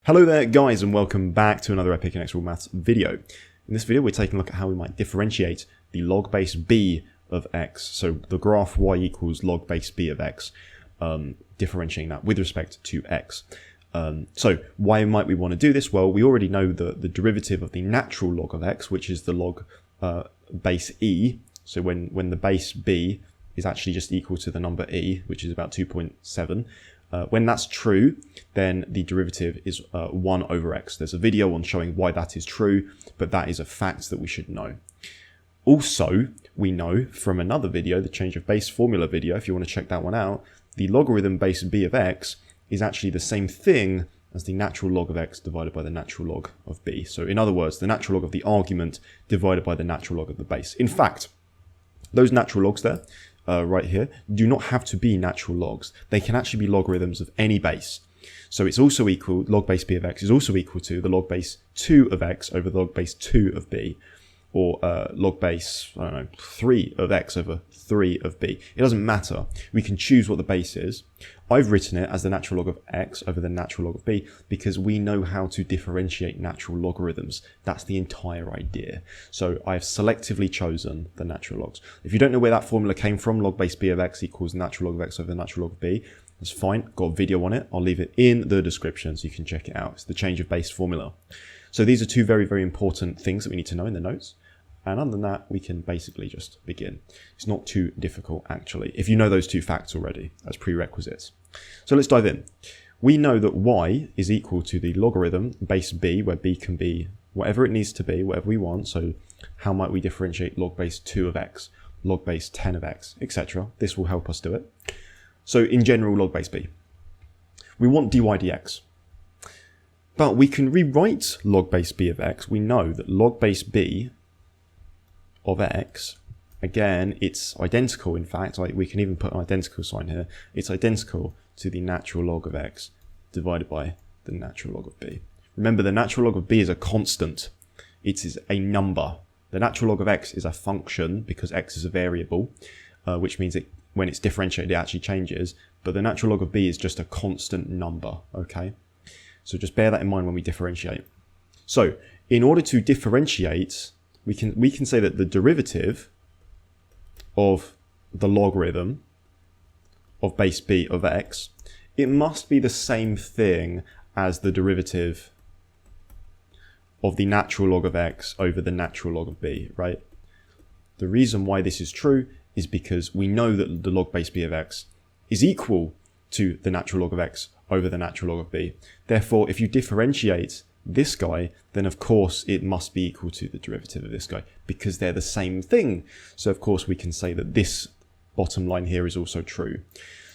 Hello there guys, and welcome back to another epic inexorable maths video. In this video we're taking a look at how we might differentiate the log base b of x, so the graph y equals log base b of x, differentiating that with respect to x. So why might we want to do this? Well, we already know the derivative of the natural log of x, which is the log base e. So when the base b is actually just equal to the number e, which is about 2.7, when that's true, then the derivative is 1 over x. There's a video on showing why that is true, but that is a fact that we should know. Also, we know from another video, the change of base formula video, if you want to check that one out, the logarithm base b of x is actually the same thing as the natural log of x divided by the natural log of b. So in other words, the natural log of the argument divided by the natural log of the base. In fact, those natural logs there, right here, do not have to be natural logs. They can actually be logarithms of any base. So it's also equal, log base b of x is also equal to the log base 2 of x over the log base 2 of b, or log base, 3 of x over 3 of b. It doesn't matter. We can choose what the base is. I've written it as the natural log of x over the natural log of b because we know how to differentiate natural logarithms. That's the entire idea. So I've selectively chosen the natural logs. If you don't know where that formula came from, log base b of x equals natural log of x over the natural log of b, that's fine. Got a video on it. I'll leave it in the description so you can check it out. It's the change of base formula. So these are two very, very important things that we need to know in the notes. And other than that, we can basically just begin. It's not too difficult, actually, if you know those two facts already as prerequisites. So let's dive in. We know that y is equal to the logarithm base b, where b can be whatever it needs to be, whatever we want. So how might we differentiate log base 2 of x, log base 10 of x, etc. This will help us do it. So in general, log base b. We want dy dx. But we can rewrite log base b of x. We know that log base b of x, again, it's identical. In fact, we can even put an identical sign here. It's identical to the natural log of x divided by the natural log of b. Remember, the natural log of b is a constant. It is a number. The natural log of x is a function because x is a variable, which means when it's differentiated, it actually changes. But the natural log of b is just a constant number, okay? So just bear that in mind when we differentiate. So in order to differentiate, we can say that the derivative of the logarithm of base b of x, it must be the same thing as the derivative of the natural log of x over the natural log of b, right? The reason why this is true is because we know that the log base b of x is equal to the natural log of x over the natural log of b. Therefore, if you differentiate this guy, then of course it must be equal to the derivative of this guy because they're the same thing. So of course we can say that this bottom line here is also true.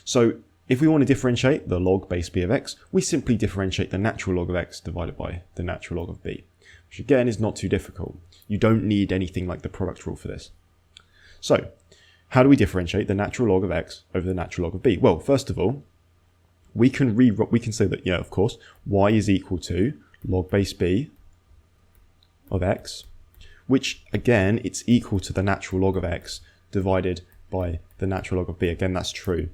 So if we want to differentiate the log base b of x, we simply differentiate the natural log of x divided by the natural log of b, which again is not too difficult. You don't need anything like the product rule for this. So how do we differentiate the natural log of x over the natural log of b? Well, first of all, we can say that, yeah, of course, y is equal to log base b of x, which again, it's equal to the natural log of x divided by the natural log of b. Again, that's true,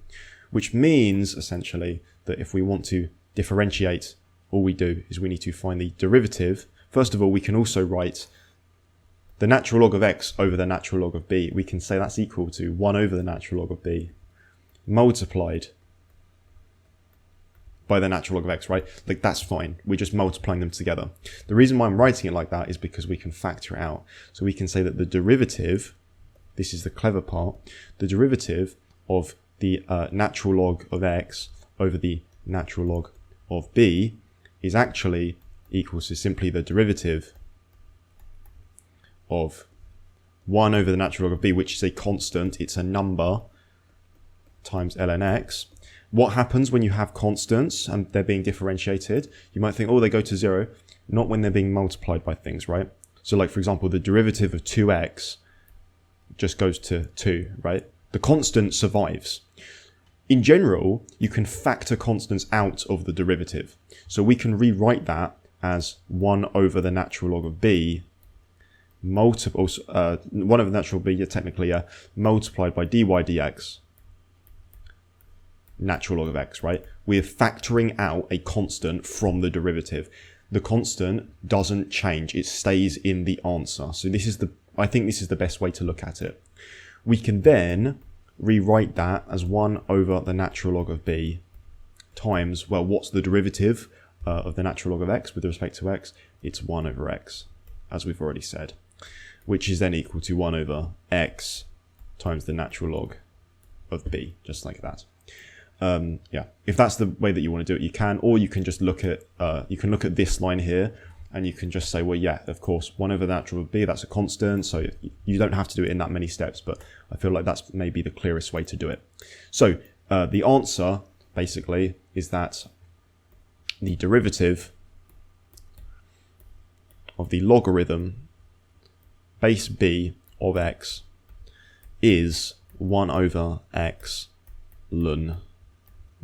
which means essentially that if we want to differentiate, all we do is we need to find the derivative. First of all, we can also write the natural log of x over the natural log of b. We can say that's equal to 1 over the natural log of b multiplied by the natural log of x, right? Like, that's fine. We're just multiplying them together. The reason why I'm writing it like that is because we can factor it out. So we can say that the derivative, this is the clever part, the derivative of the natural log of x over the natural log of b is actually equal to simply the derivative of 1 over the natural log of b, which is a constant, it's a number, times ln x. What happens when you have constants and they're being differentiated? You might think, oh, they go to 0. Not when they're being multiplied by things, right? So like, for example, the derivative of 2x just goes to 2, right? The constant survives. In general, you can factor constants out of the derivative. So we can rewrite that as 1 over the natural log of b multiple 1 over the natural log of b, technically multiplied by dy dx natural log of x, right? We're factoring out a constant from the derivative. The constant doesn't change, it stays in the answer. So this is I think this is the best way to look at it. We can then rewrite that as 1 over the natural log of b times, well, what's the derivative of the natural log of x with respect to x? It's 1 over x, as we've already said, which is then equal to 1 over x times the natural log of b, just like that. Yeah, if that's the way that you want to do it, you can, or you can just look at this line here, and you can just say, well, yeah, of course, 1 over the natural log of b, that's a constant, so you don't have to do it in that many steps, but I feel like that's maybe the clearest way to do it. So the answer, basically, is that the derivative of the logarithm base b of x is 1 over x ln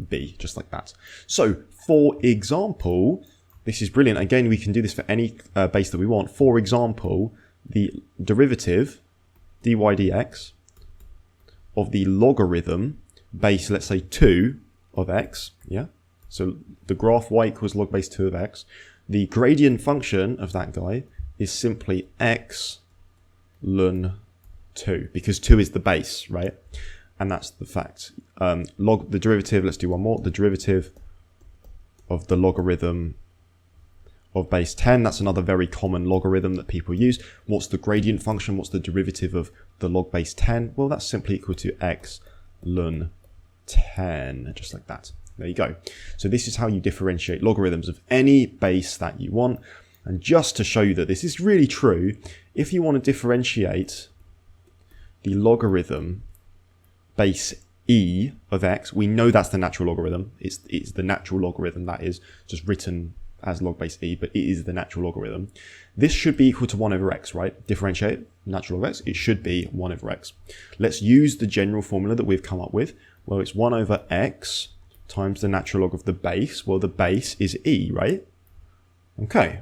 b, just like that. So, for example, this is brilliant. Again, we can do this for any base that we want. For example, the derivative dy dx of the logarithm base, let's say 2 of x, yeah? So the graph y equals log base 2 of x. The gradient function of that guy is simply x ln 2, because 2 is the base, right? And that's the fact. The derivative, let's do one more. The derivative of the logarithm of base 10, that's another very common logarithm that people use. What's the gradient function? What's the derivative of the log base 10? Well, that's simply equal to x ln 10, just like that. There you go. So this is how you differentiate logarithms of any base that you want. And just to show you that this is really true, if you want to differentiate the logarithm base e of x, we know that's the natural logarithm. It's the natural logarithm, that is just written as log base e, but it is the natural logarithm. This should be equal to 1 over x, right? Differentiate natural log of x, it should be 1 over x. Let's use the general formula that we've come up with. Well, it's 1 over x times the natural log of the base. Well, the base is e, right? Okay.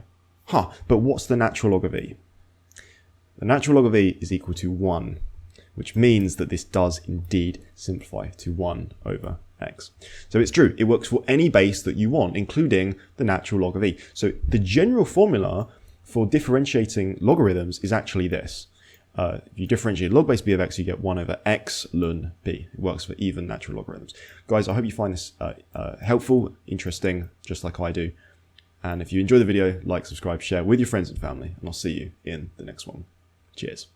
But what's the natural log of e? The natural log of e is equal to 1, which means that this does indeed simplify to 1 over x. So it's true, it works for any base that you want, including the natural log of e. So the general formula for differentiating logarithms is actually this. If you differentiate log base b of x, you get 1 over x ln b. It works for even natural logarithms. Guys, I hope you find this helpful, interesting, just like I do. And if you enjoy the video, like, subscribe, share with your friends and family, and I'll see you in the next one. Cheers.